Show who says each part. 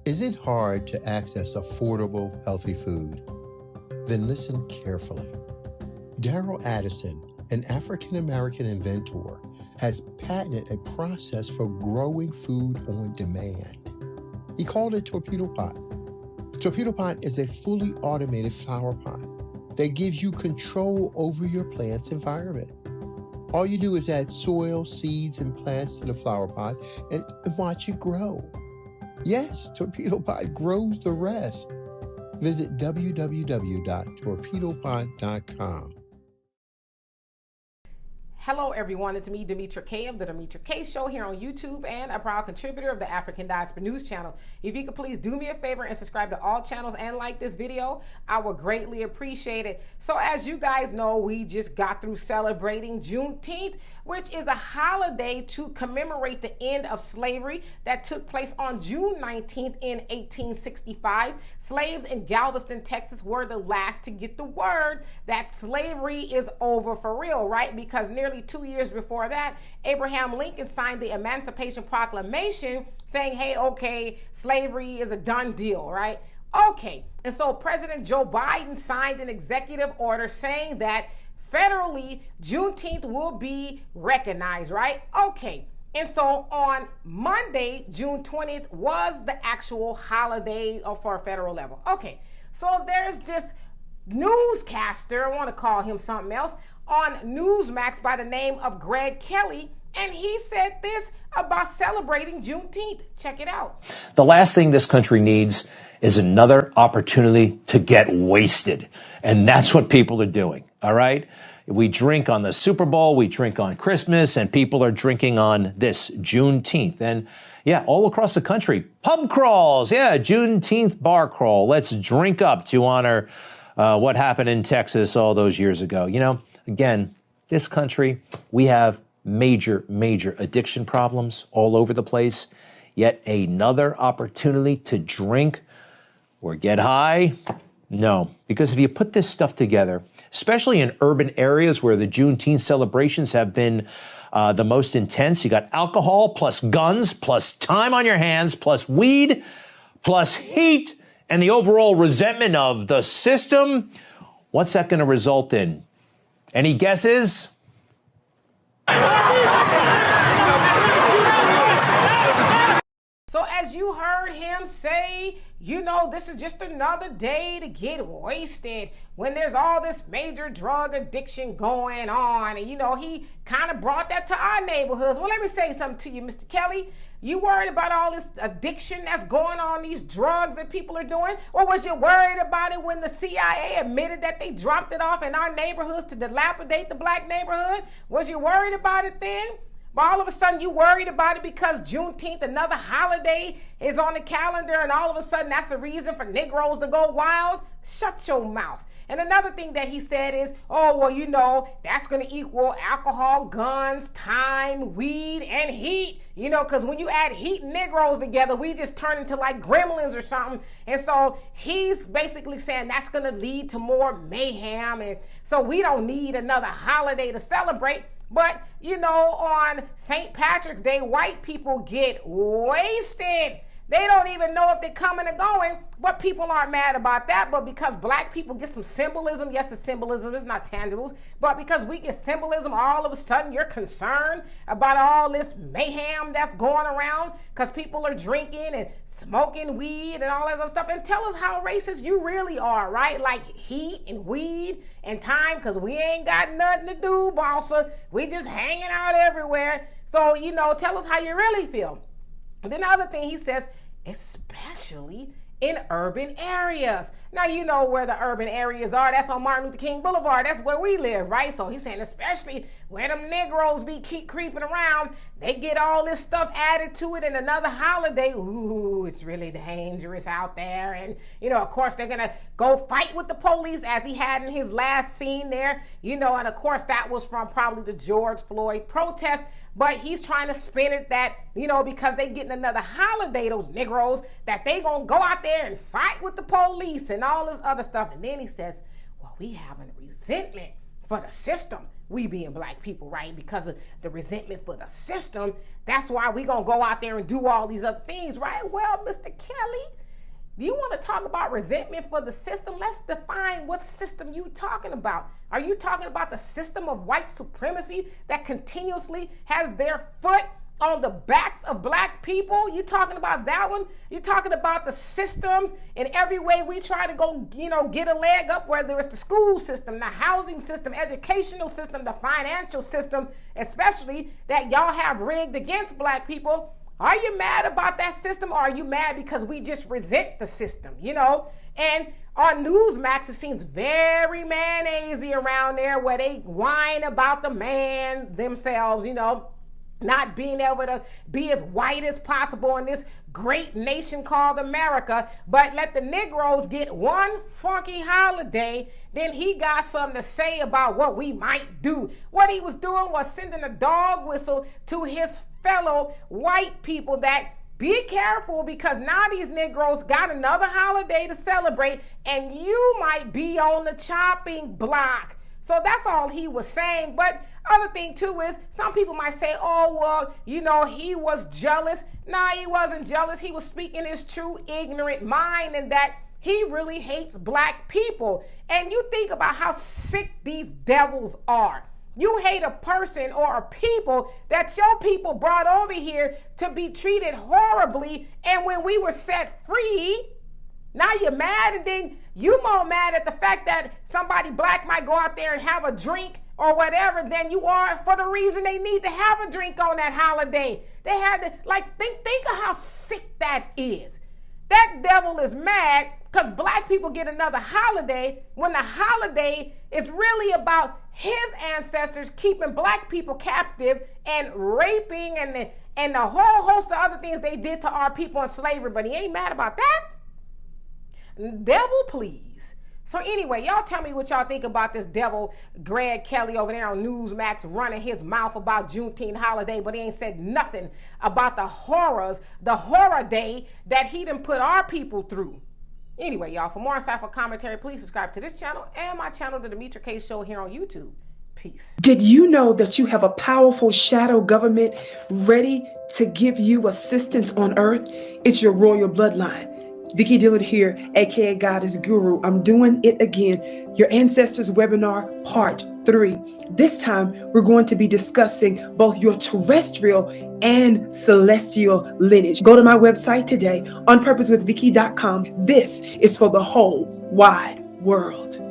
Speaker 1: Is it hard to access affordable, healthy food? Then listen carefully. Daryl Addison, an African-American inventor, has patented a process for growing food on demand. He called it Torpedo Pot. Torpedo Pot is a fully automated flower pot that gives you control over your plant's environment. All you do is add soil, seeds, and plants to the flower pot and watch it grow. Yes, Torpedo Pot grows the rest. Visit www.torpedopot.com.
Speaker 2: Hello everyone, it's me, Demetra K of the Demetra K Show here on YouTube and a proud contributor of the African Diaspora News Channel. If you could please do me a favor and subscribe to all channels and like this video, I would greatly appreciate it. So as you guys know, we just got through celebrating Juneteenth, which is a holiday to commemorate the end of slavery that took place on June 19th in 1865. Slaves in Galveston, Texas were the last to get the word that slavery is over for real, right? Because nearly 2 years before that, Abraham Lincoln signed the Emancipation Proclamation saying, hey, okay, slavery is a done deal, right? Okay, and so President Joe Biden signed an executive order saying that federally, Juneteenth will be recognized, right? Okay, and so on Monday, June 20th, was the actual holiday for a federal level. Okay, so there's this newscaster, I want to call him something else, on Newsmax by the name of Greg Kelly, and he said this about celebrating Juneteenth. Check it out.
Speaker 3: The last thing this country needs is another opportunity to get wasted. And that's what people are doing, all right? We drink on the Super Bowl, we drink on Christmas, and people are drinking on this Juneteenth. And yeah, all across the country, pub crawls, yeah, Juneteenth bar crawl. Let's drink up to honor what happened in Texas all those years ago. You know, again, this country, we have major addiction problems all over the place. Yet another opportunity to drink or get high? No, because if you put this stuff together, especially in urban areas where the Juneteenth celebrations have been the most intense, you got alcohol plus guns plus time on your hands plus weed plus heat and the overall resentment of the system. What's that going to result in? Any guesses?
Speaker 2: So as you heard him say, you know, this is just another day to get wasted when there's all this major drug addiction going on. And, you know, he kind of brought that to our neighborhoods. Well, let me say something to you, Mr. Kelly. You worried about all this addiction that's going on, these drugs that people are doing? Or was you worried about it when the CIA admitted that they dropped it off in our neighborhoods to dilapidate the black neighborhood? Was you worried about it then? But all of a sudden you worried about it because Juneteenth, another holiday, is on the calendar, and all of a sudden that's a reason for Negroes to go wild? Shut your mouth. And another thing that he said is, oh, well, you know, that's going to equal alcohol, guns, time, weed, and heat. You know, because when you add heat and Negroes together, we just turn into like gremlins or something. And so he's basically saying that's going to lead to more mayhem. And so we don't need another holiday to celebrate. But, you know, on St. Patrick's Day, white people get wasted. They don't even know if they're coming or going, but people aren't mad about that. But because black people get some symbolism, yes, it's symbolism, it's not tangibles, but because we get symbolism, all of a sudden you're concerned about all this mayhem that's going around because people are drinking and smoking weed and all that other stuff. And tell us how racist you really are, right? Like heat and weed and time, because we ain't got nothing to do, bossa. We just hanging out everywhere. So, you know, tell us how you really feel. And then the other thing he says, especially in urban areas. Now, you know where the urban areas are. That's on Martin Luther King Boulevard. That's where we live, right? So he's saying especially where them Negroes keep creeping around, they get all this stuff added to it, and another holiday, ooh, it's really dangerous out there. And, you know, of course, they're going to go fight with the police as he had in his last scene there, you know, and of course, that was from probably the George Floyd protest. But he's trying to spin it that, you know, because they getting another holiday, those Negroes, that they gonna go out there and fight with the police and all this other stuff. And then he says, well, we having a resentment for the system. We being black people, right? Because of the resentment for the system. That's why we gonna go out there and do all these other things, right? Well, Mr. Kelly, talk about resentment for the system, let's define what system you talking about. Are you talking about the system of white supremacy that continuously has their foot on the backs of black people? You talking about that one? You talking about the systems in every way we try to go, get a leg up, whether it's the school system, the housing system, educational system, the financial system, especially that y'all have rigged against black people. Are you mad about that system, or are you mad because we just resent the system, And on Newsmax, it seems very mayonnaisey around there where they whine about the man themselves, not being able to be as white as possible in this great nation called America, but let the Negroes get one funky holiday, then he got something to say about what we might do. What he was doing was sending a dog whistle to his fellow white people that be careful, because now these Negroes got another holiday to celebrate and you might be on the chopping block. So that's all he was saying. But other thing too is some people might say, oh, well, he was jealous. Nah, he wasn't jealous. He was speaking his true ignorant mind, and that he really hates black people. And you think about how sick these devils are. You hate a person or a people that your people brought over here to be treated horribly. And when we were set free, now you're mad, and then you more mad at the fact that somebody black might go out there and have a drink or whatever than you are for the reason they need to have a drink on that holiday. They had to, think of how sick that is. That devil is mad because black people get another holiday when the holiday is really about his ancestors keeping black people captive and raping and the whole host of other things they did to our people in slavery. But he ain't mad about that. Devil, please. So anyway, y'all tell me what y'all think about this devil Greg Kelly over there on Newsmax running his mouth about Juneteenth holiday, but he ain't said nothing about the horror day that he done put our people through. Anyway, y'all, for more insightful commentary, please subscribe to this channel and my channel, The Demetra K Show, here on YouTube. Peace.
Speaker 4: Did you know that you have a powerful shadow government ready to give you assistance on earth? It's your royal bloodline. Vicki Dillard here, aka Goddess Guru. I'm doing it again. Your Ancestors Webinar Part 3. This time, we're going to be discussing both your terrestrial and celestial lineage. Go to my website today, onpurposewithvicky.com. This is for the whole wide world.